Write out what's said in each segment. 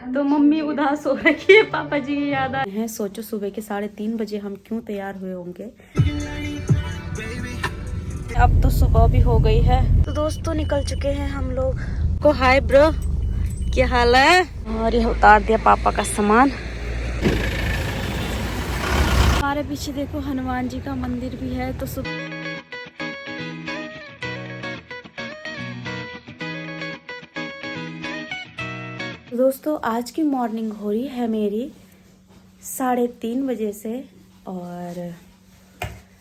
तो मम्मी उदास हो रही है, पापा जी की याद आ है। सोचो सुबह के 3:30 बजे हम क्यों तैयार हुए होंगे। अब तो सुबह भी हो गई है। तो दोस्तों निकल चुके हैं हम लोग। को हाय ब्रो, क्या हाल है। और ये उतार दिया पापा का सामान। हमारे पीछे देखो हनुमान जी का मंदिर भी है। तो दोस्तों आज की मॉर्निंग हो रही है मेरी 3:30 बजे से, और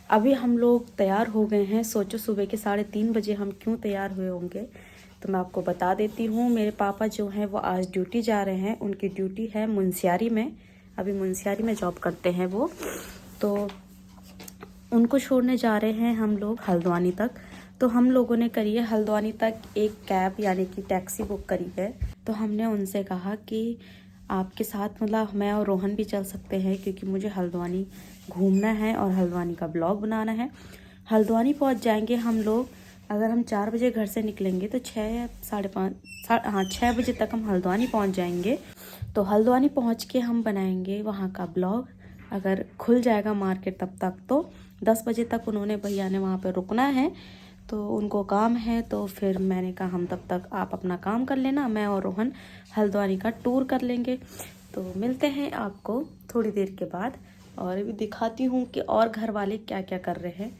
अभी हम लोग तैयार हो गए हैं। सोचो सुबह के 3:30 बजे हम क्यों तैयार हुए होंगे, तो मैं आपको बता देती हूँ। मेरे पापा जो हैं वो आज ड्यूटी जा रहे हैं। उनकी ड्यूटी है मुनस्यारी में, अभी मुनस्यारी में जॉब करते हैं वो। तो उनको छोड़ने जा रहे हैं हम लोग हल्द्वानी तक। तो हम लोगों ने करी है हल्द्वानी तक एक कैब यानी कि टैक्सी बुक करी है। तो हमने उनसे कहा कि आपके साथ मतलब मैं और रोहन भी चल सकते हैं, क्योंकि मुझे हल्द्वानी घूमना है और हल्द्वानी का ब्लॉग बनाना है। हल्द्वानी पहुंच जाएंगे हम लोग। अगर हम 4 बजे घर से निकलेंगे तो 6 बजे तक हम हल्द्वानी पहुंच जाएंगे। तो हल्द्वानी पहुंच के हम बनाएंगे वहां का ब्लॉग। अगर खुल जाएगा मार्केट तब तक, तो 10 बजे तक उन्होंने भैया ने वहाँ पे रुकना है, तो उनको काम है। तो फिर मैंने कहा हम तब तक आप अपना काम कर लेना, मैं और रोहन हल्द्वानी का टूर कर लेंगे। तो मिलते हैं आपको थोड़ी देर के बाद, और अभी दिखाती हूँ कि और घर वाले क्या क्या कर रहे हैं।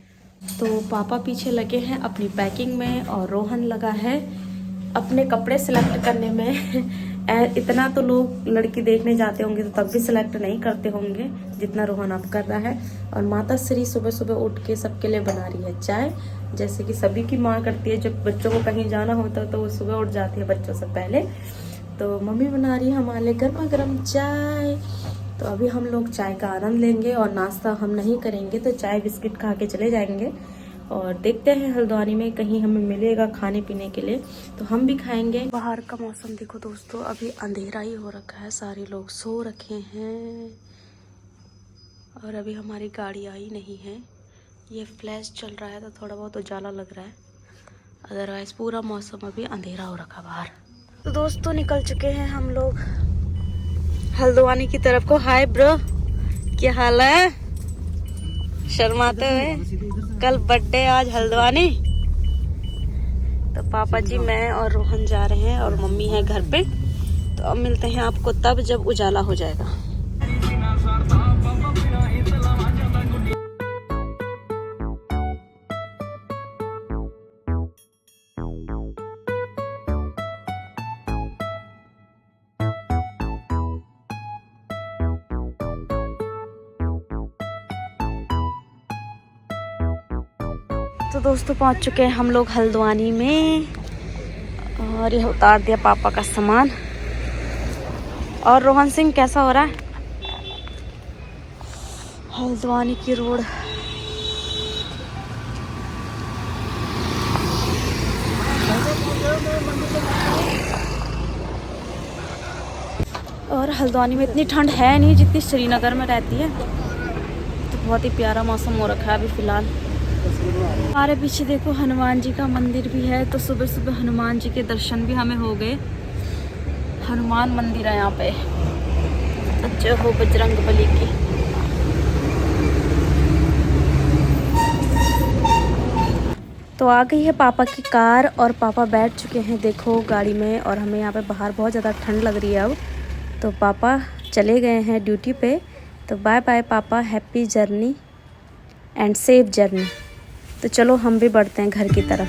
तो पापा पीछे लगे हैं अपनी पैकिंग में, और रोहन लगा है अपने कपड़े सिलेक्ट करने में। इतना तो लोग लड़की देखने जाते होंगे तो तब भी सिलेक्ट नहीं करते होंगे जितना रोहन अब कर रहा है। और माता श्री सुबह सुबह उठ के सबके लिए बना रही है चाय, जैसे कि सभी की माँ करती है। जब बच्चों को कहीं जाना होता है तो वो सुबह उठ जाती है बच्चों से पहले। तो मम्मी बना रही है हमारे लिए गर्मा गर्म चाय। तो अभी हम लोग चाय का आनंद लेंगे, और नाश्ता हम नहीं करेंगे, तो चाय बिस्किट खा के चले जाएंगे। और देखते हैं हल्द्वानी में कहीं हमें मिलेगा खाने पीने के लिए तो हम भी खाएंगे। बाहर का मौसम देखो दोस्तों, अभी अंधेरा ही हो रखा है, सारे लोग सो रखे हैं, और अभी हमारी गाड़ी आई नहीं है। ये फ्लैश चल रहा है तो थोड़ा बहुत उजाला लग रहा है, अदरवाइज पूरा मौसम अभी अंधेरा हो रखा बाहर। तो दोस्तों निकल चुके हैं हम लोग हल्द्वानी की तरफ को। हाय ब्रो, क्या हाल है। शर्माते हुए। कल बर्थडे, आज हल्द्वानी। तो पापा जी, मैं और रोहन जा रहे हैं, और मम्मी है घर पे। तो अब मिलते हैं आपको तब जब उजाला हो जाएगा। तो दोस्तों पहुंच चुके हैं हम लोग हल्द्वानी में, और ये उतार दिया पापा का सामान। और रोहन सिंह कैसा हो रहा है हल्द्वानी की रोड। और हल्द्वानी में इतनी ठंड है नहीं जितनी श्रीनगर में रहती है। तो बहुत ही प्यारा मौसम हो रखा है अभी फिलहाल। हमारे पीछे देखो हनुमान जी का मंदिर भी है। तो सुबह सुबह हनुमान जी के दर्शन भी हमें हो गए। हनुमान मंदिर है यहाँ पे। जय हो बजरंग बली की। तो आ गई है पापा की कार, और पापा बैठ चुके हैं देखो गाड़ी में। और हमें यहाँ पे बाहर बहुत ज़्यादा ठंड लग रही है अब। तो पापा चले गए हैं ड्यूटी पे। तो बाय बाय पापा, happy journey and safe journey. तो चलो हम भी बढ़ते हैं घर की तरफ।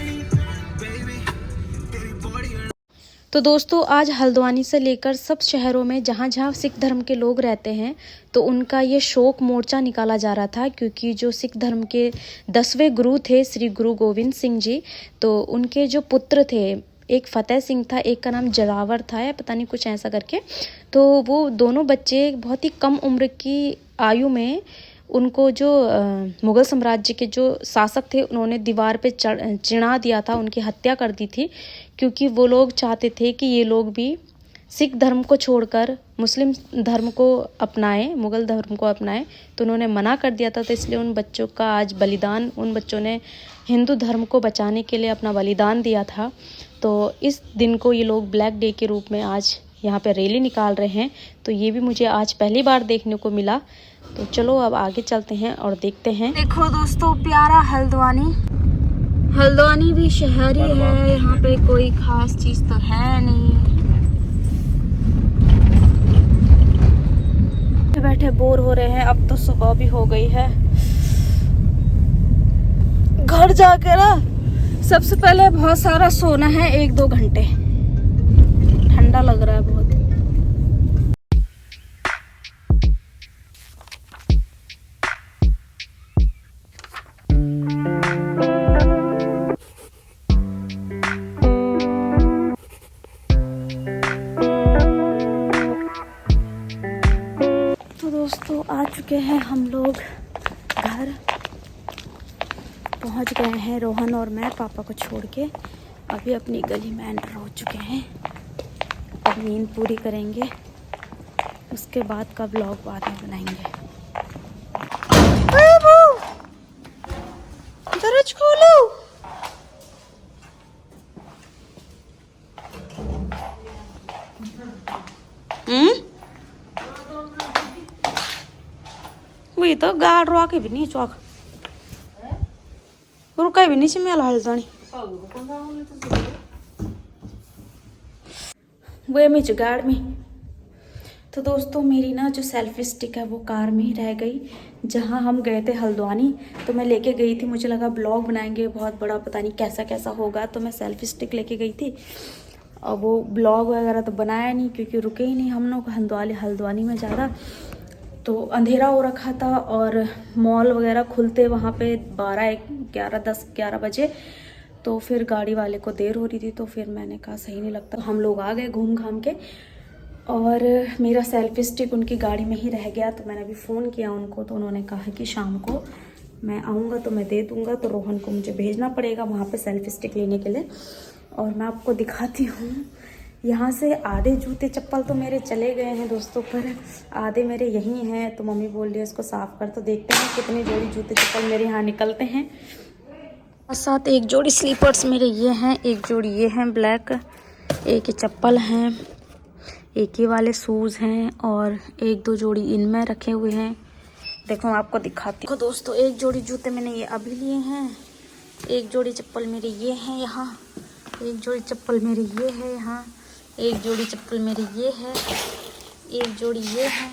तो दोस्तों आज हल्द्वानी से लेकर सब शहरों में जहाँ जहाँ सिख धर्म के लोग रहते हैं, तो उनका ये शोक मोर्चा निकाला जा रहा था। क्योंकि जो सिख धर्म के 10वें गुरु थे श्री गुरु गोविंद सिंह जी, तो उनके जो पुत्र थे, एक फतेह सिंह था, एक का नाम जरावर था, या पता नहीं कुछ ऐसा करके। तो वो दोनों बच्चे बहुत ही कम उम्र की आयु में, उनको जो मुग़ल साम्राज्य के जो शासक थे उन्होंने दीवार पे चिढ़ा दिया था, उनकी हत्या कर दी थी। क्योंकि वो लोग चाहते थे कि ये लोग भी सिख धर्म को छोड़कर मुस्लिम धर्म को अपनाएं, मुग़ल धर्म को अपनाएं। तो उन्होंने मना कर दिया था। तो इसलिए उन बच्चों का आज बलिदान, उन बच्चों ने हिंदू धर्म को बचाने के लिए अपना बलिदान दिया था। तो इस दिन को ये लोग ब्लैक डे के रूप में आज यहाँ पे रैली निकाल रहे हैं। तो ये भी मुझे आज पहली बार देखने को मिला। तो चलो अब आगे चलते हैं और देखते हैं। देखो दोस्तों, प्यारा हल्द्वानी भी शहर ही है, यहाँ पे कोई खास चीज तो है नहीं। बैठे बोर हो रहे हैं। अब तो सुबह भी हो गई है। घर जाकर ना सबसे पहले बहुत सारा सोना है, 1-2 घंटे। ठंडा लग रहा है बहुत। तो दोस्तों आ चुके हैं हम लोग घर। पहुंच गए हैं रोहन और मैं पापा को छोड़ के। अभी अपनी गली में एंटर हो चुके हैं। अब नींद पूरी करेंगे, उसके बाद का ब्लॉग बाद में बनाएंगे। दरवाजा खोलो। वही तो गाड़ रोके भी नहीं चौक रुका भी नहीं से मेला हल्द्वानी वो में जुगाड़ में। तो दोस्तों मेरी ना जो सेल्फी स्टिक है वो कार में ही रह गई। जहाँ हम गए थे हल्द्वानी तो मैं लेके गई थी, मुझे लगा ब्लॉग बनाएंगे बहुत बड़ा, पता नहीं कैसा कैसा होगा, तो मैं सेल्फी स्टिक लेके गई थी। और वो ब्लॉग वगैरह तो बनाया नहीं क्योंकि रुके ही नहीं हम लोग हल्द्वानी में ज़्यादा। तो अंधेरा हो रखा था और मॉल वगैरह खुलते वहाँ पे 10-11 बजे। तो फिर गाड़ी वाले को देर हो रही थी, तो फिर मैंने कहा सही नहीं लगता। हम लोग आ गए घूम घाम के और मेरा सेल्फी स्टिक उनकी गाड़ी में ही रह गया। तो मैंने अभी फ़ोन किया उनको, तो उन्होंने कहा कि शाम को मैं आऊँगा तो मैं दे दूँगा। तो रोहन को मुझे भेजना पड़ेगा वहाँ पे सेल्फी स्टिक लेने के लिए। और मैं आपको दिखाती हूँ, यहाँ से आधे जूते चप्पल तो मेरे चले गए हैं दोस्तों, पर आधे मेरे यहीं हैं। तो मम्मी बोल रही है इसको साफ़ कर। तो देखते हैं कितने जोड़ी जूते चप्पल मेरे यहाँ निकलते हैं। और साथ एक जोड़ी स्लीपर्स मेरे ये हैं, एक जोड़ी ये हैं ब्लैक, एक ये चप्पल हैं, एक ये वाले शूज़ हैं और 1-2 जोड़ी इनमें रखे हुए हैं। देखो मैं आपको दिखाती हूँ दोस्तों। एक जोड़ी जूते मैंने ये अभी लिए हैं, एक जोड़ी चप्पल मेरे ये हैं यहाँ, एक जोड़ी चप्पल मेरे ये है यहाँ, एक जोड़ी चप्पल मेरी ये है, एक जोड़ी ये है,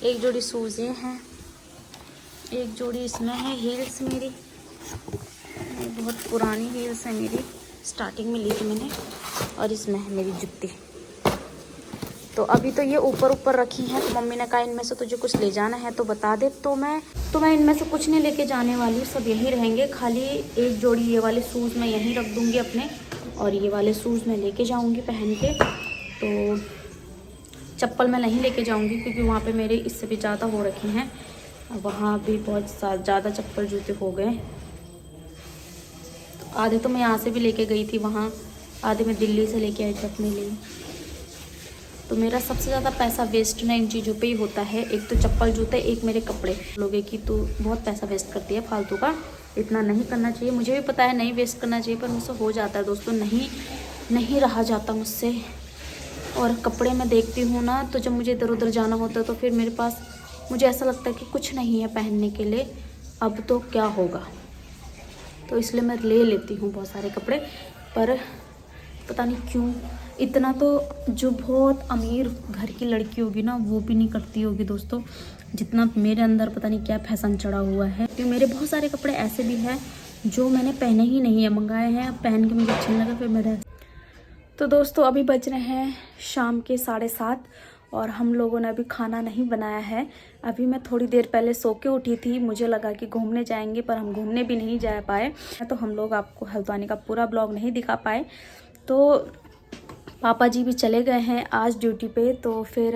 एक जोड़ी शूज़ ये हैं, एक जोड़ी इसमें है हील्स मेरी, ये बहुत पुरानी हील्स है मेरी, स्टार्टिंग में ली थी मैंने। और इसमें है मेरी जूती। तो अभी तो ये ऊपर रखी हैं। तो मम्मी ने कहा इनमें से तुझे कुछ ले जाना है तो बता दे। तो मैं इनमें से कुछ नहीं लेके जाने वाली, सब यहीं रहेंगे। खाली एक जोड़ी ये वाले शूज़ मैं यहीं रख दूँगी अपने, और ये वाले शूज़ मैं लेके जाऊँगी पहन के। तो चप्पल मैं नहीं लेके जाऊँगी क्योंकि वहाँ पे मेरे इससे भी ज़्यादा हो रखी हैं। वहाँ भी बहुत ज़्यादा चप्पल जूते हो गए। तो आधे तो मैं यहाँ से भी लेके गई थी वहाँ, आधे मैं दिल्ली से लेके आई थी अपने लिए। तो मेरा सबसे ज़्यादा पैसा वेस्ट ना इन चीज़ों पे ही होता है। एक तो चप्पल जूते, एक मेरे कपड़े। लोगे की तो बहुत पैसा वेस्ट करती है फालतू का, इतना नहीं करना चाहिए। मुझे भी पता है नहीं वेस्ट करना चाहिए, पर मुझसे हो जाता है दोस्तों, नहीं रहा जाता मुझसे। और कपड़े मैं देखती हूँ ना, तो जब मुझे इधर उधर जाना होता है तो फिर मेरे पास मुझे ऐसा लगता है कि कुछ नहीं है पहनने के लिए, अब तो क्या होगा। तो इसलिए मैं ले लेती हूँ बहुत सारे कपड़े। पर पता नहीं क्यों इतना तो जो बहुत अमीर घर की लड़की होगी ना वो भी नहीं करती होगी दोस्तों, जितना मेरे अंदर पता नहीं क्या फैशन चढ़ा हुआ है। तो मेरे बहुत सारे कपड़े ऐसे भी हैं जो मैंने पहने ही नहीं है, मंगाए हैं, पहन के मुझे अच्छा नहीं लगा फिर मेरे। तो दोस्तों अभी बज रहे हैं शाम के 7:30 और हम लोगों ने अभी खाना नहीं बनाया है। अभी मैं थोड़ी देर पहले सो के उठी थी, मुझे लगा कि घूमने जाएंगे, पर हम घूमने भी नहीं जा पाए। तो हम लोग आपको हल्द्वानी का पूरा ब्लॉग नहीं दिखा पाए। तो पापा जी भी चले गए हैं आज ड्यूटी पे। तो फिर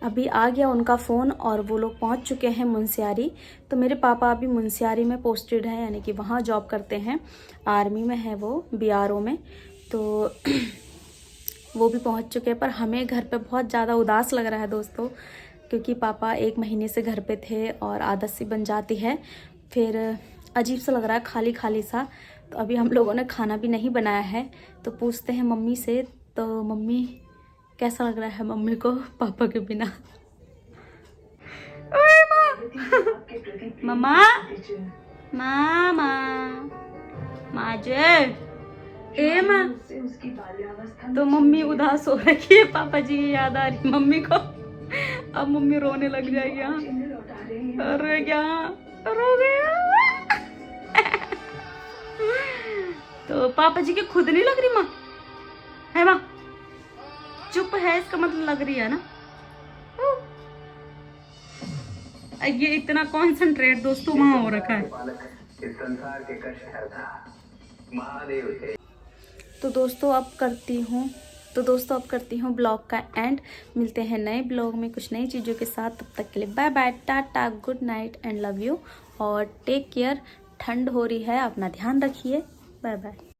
अभी आ गया उनका फ़ोन और वो लोग पहुंच चुके हैं मुनस्यारी। तो मेरे पापा अभी मुनस्यारी में पोस्टेड हैं, यानी कि वहाँ जॉब करते हैं, आर्मी में है वो, BRO में। तो वो भी पहुंच चुके हैं। पर हमें घर पे बहुत ज़्यादा उदास लग रहा है दोस्तों, क्योंकि पापा 1 महीने से घर पे थे और आदत सी बन जाती है, फिर अजीब सा लग रहा है, खाली खाली सा। तो अभी हम लोगों ने खाना भी नहीं बनाया है। तो पूछते हैं मम्मी से। तो मम्मी कैसा लग रहा है मम्मी को पापा के बिना। ओए माँ, मामा, मामा, माजे, ए माँ। तो मम्मी उदास हो रही है, पापा जी की याद आ रही मम्मी को। अब मम्मी रोने लग जाएगी। यहाँ अरे क्या रो गया। तो पापा जी की खुद नहीं लग रही माँ, है माँ? चुप है इसका मतलब लग रही है ना। ये इतना कंसंट्रेट दोस्तों वहां हो रखा है। इस संसार के कष्ट था महादेव थे। तो दोस्तों अब करती हूँ ब्लॉग का एंड। मिलते हैं नए ब्लॉग में कुछ नई चीज़ों के साथ। तब तक के लिए bye bye, tata, good night and love you और टेक केयर। ठंड हो रही है, अपना ध्यान रखिए। Bye bye.